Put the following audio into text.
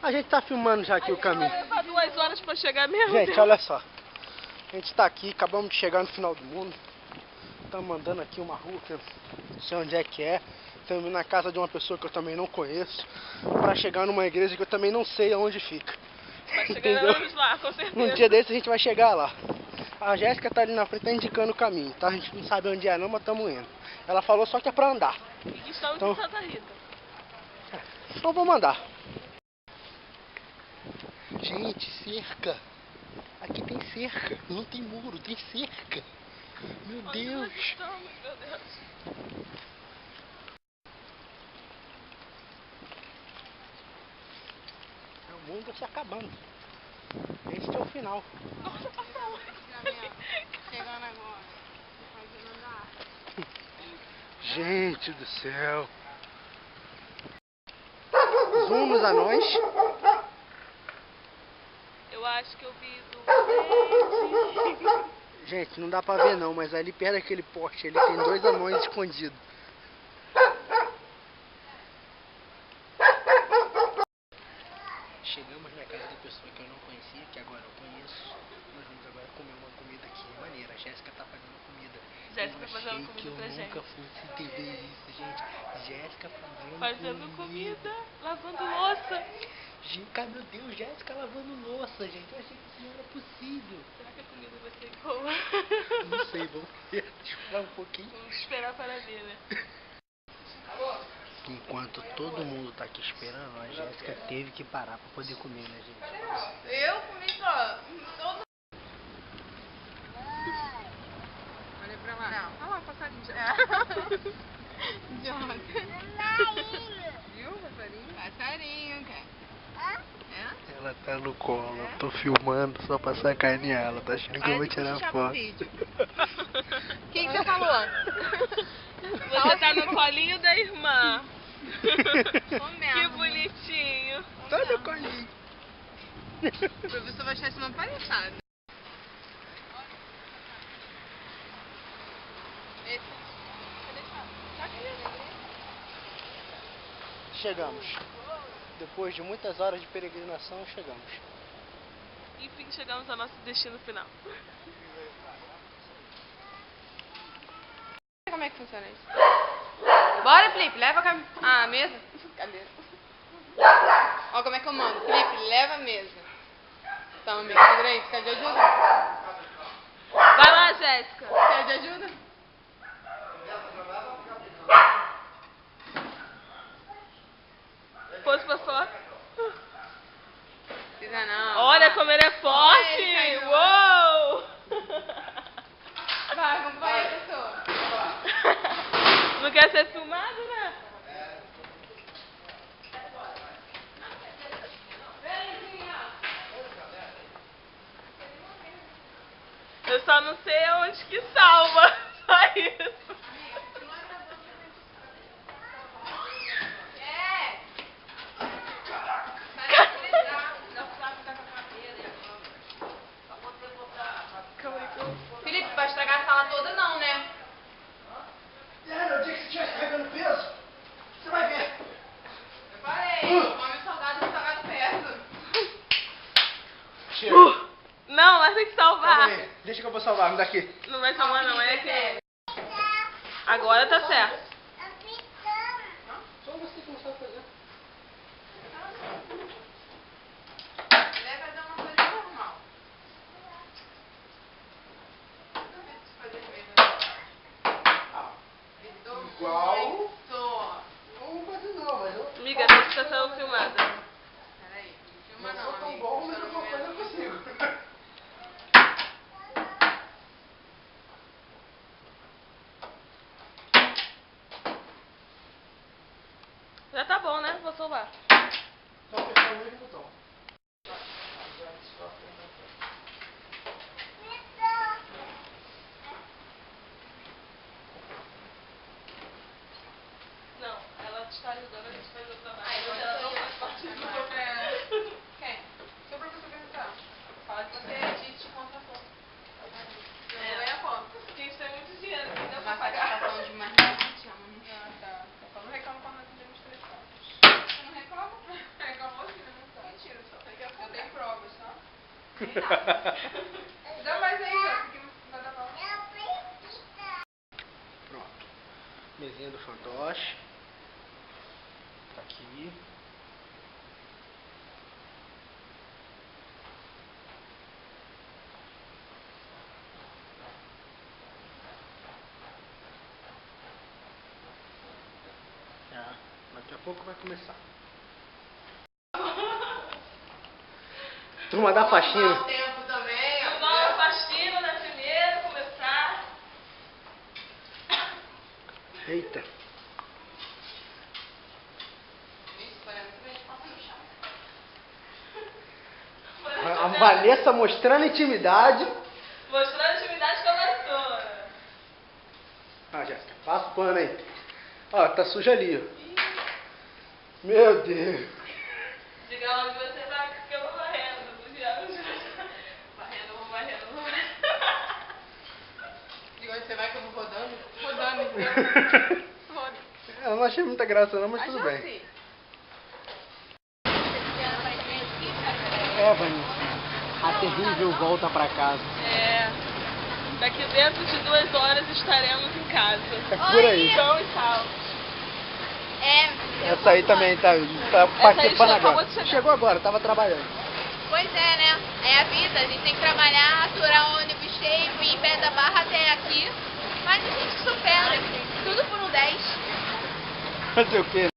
A gente tá filmando já aqui o caminho. Vai levar 2 horas pra chegar mesmo. Gente, olha só. A gente tá aqui, acabamos de chegar no final do mundo. Estamos andando aqui uma rua que eu não sei onde é que é. Estamos indo na casa de uma pessoa que eu também não conheço. Pra chegar numa igreja que eu também não sei aonde fica. Vai chegar lá, com certeza. Um dia desse a gente vai chegar lá. A Jéssica tá ali na frente, tá indicando o caminho, tá? A gente não sabe onde é não, mas estamos indo. Ela falou só que é pra andar. E que estamos Então, em Santa Rita. Então vamos andar. Gente, cerca. Aqui tem cerca. Não tem muro, tem cerca. Meu Onde Deus. nós estamos, meu Deus. É o mundo se acabando. Este é o final. Nossa, passou. Chegando agora. Fazendo andar. Gente do céu. Zoom nos anões. Eu acho que eu vi do... Gente, não dá pra ver não, mas ali perto daquele poste ali tem 2 anões escondidos. Chegamos na casa da pessoa que eu não conhecia, que agora eu conheço. Nós vamos agora comer uma comida aqui maneira. A Jéssica tá fazendo comida. Jéssica Eu fazendo achei comida que eu pra gente. nunca fosse ter isso, gente. Jéssica Fazendo comida, lavando louça. Gente, meu Deus, Jéssica lavando louça, gente. Eu achei que isso não era possível. Será que a comida vai ser boa? Não sei, vamos ver. Deixa eu esperar um pouquinho. Vamos esperar para ver, né? Enquanto todo mundo tá aqui esperando, a Jéssica teve que parar pra poder comer, né, gente? Eu comi só. Todo... Olha pra lá. Não. Olha lá, passarinho. Idiota. Viu, passarinho? Passarinho, cara. Ela tá no colo, eu tô filmando só pra sacanear ela, tá achando que eu vou tirar foto. O que você falou? Você tá no colinho da irmã. Tô Que mesmo. bonitinho. Tá no colinho. O professor vai achar isso uma palhaçada. Chegamos. Depois de muitas horas de peregrinação, chegamos. Enfim, chegamos ao nosso destino final. Como é que funciona isso? Bora, Felipe, leva a mesa. Cadeira. Ó como é que eu mando. Felipe, leva a mesa. Então, amigo, segura aí. Precisa de ajuda? Vai lá, Jéssica. Precisa de ajuda? Pôs pra fora. Precisa não. Olha como ele é Olha, forte. ele caiu. Uou! Vai, acompanha a pessoa. Não quer ser filmado, né? Eu só não sei onde que salva. Só isso. Felipe, vai estragar a sala toda não, né? No dia que você estiver carregando peso, você vai ver. Eu falei, come salgado perto. Chega. Não, mas tem que Calma salvar. aí. Deixa que eu vou salvar, me dá aqui. Não vai salvar não, é que... Agora tá certo. Só você que não sabe fazer. Ele vai fazer uma coisa normal. Igual. Muito. Não vou fazer não, mas eu... Amiga, essa tá sendo filmada. Peraí, filma Não não, sou tão amigo. bom, mas alguma coisa eu consigo. Já tá bom, né? Vou salvar. Só apertar o mesmo botão. Não, ela está ajudando a gente a fazer o trabalho. Ai, Mas ela não faz parte do programa. Quem? Seu professor perguntar. Fala que Você te contratou. Eu É. vou ganhar quanto? Porque isso é muito dinheiro, entendeu? Pra Uma pagar. satisfação de mais de 20 anos. Ah, tá. Só não reclama quando nós temos 3 pontos. Você não reclama? Reclamou sim, não sabe. Dá mais aí, ó. Porque vai dar pra... Pronto. Mesinha do fantoche. Tá aqui. Daqui a pouco vai começar. Turma da faxina. Tempo também, ó. Vamos faxina, né? Primeiro, começar. Eita. A Vanessa mostrando intimidade. Mostrando a intimidade com a vassoura. Ah, Jéssica, passa o pano aí. Ó, tá sujo ali, ó. Meu Deus. Diga onde você vai que eu vou varrendo. Varrendo, vou varrendo, vou varrendo. E onde você vai que eu vou rodando? Rodando, entendeu? Roda. Eu não achei muita graça não, mas tudo bem. Sim. É, Vanessa. A terrível volta pra casa. É. Daqui dentro de 2 horas estaremos em casa. É por aí. São e salvo. Essa aí também tá participando aí agora. acabou de chegar. Chegou agora, tava trabalhando. Pois é, né? É a vida, a gente tem que trabalhar, aturar o ônibus cheio, ir em pé da barra até aqui, mas a gente supera, tudo por um 10. Fazer o quê?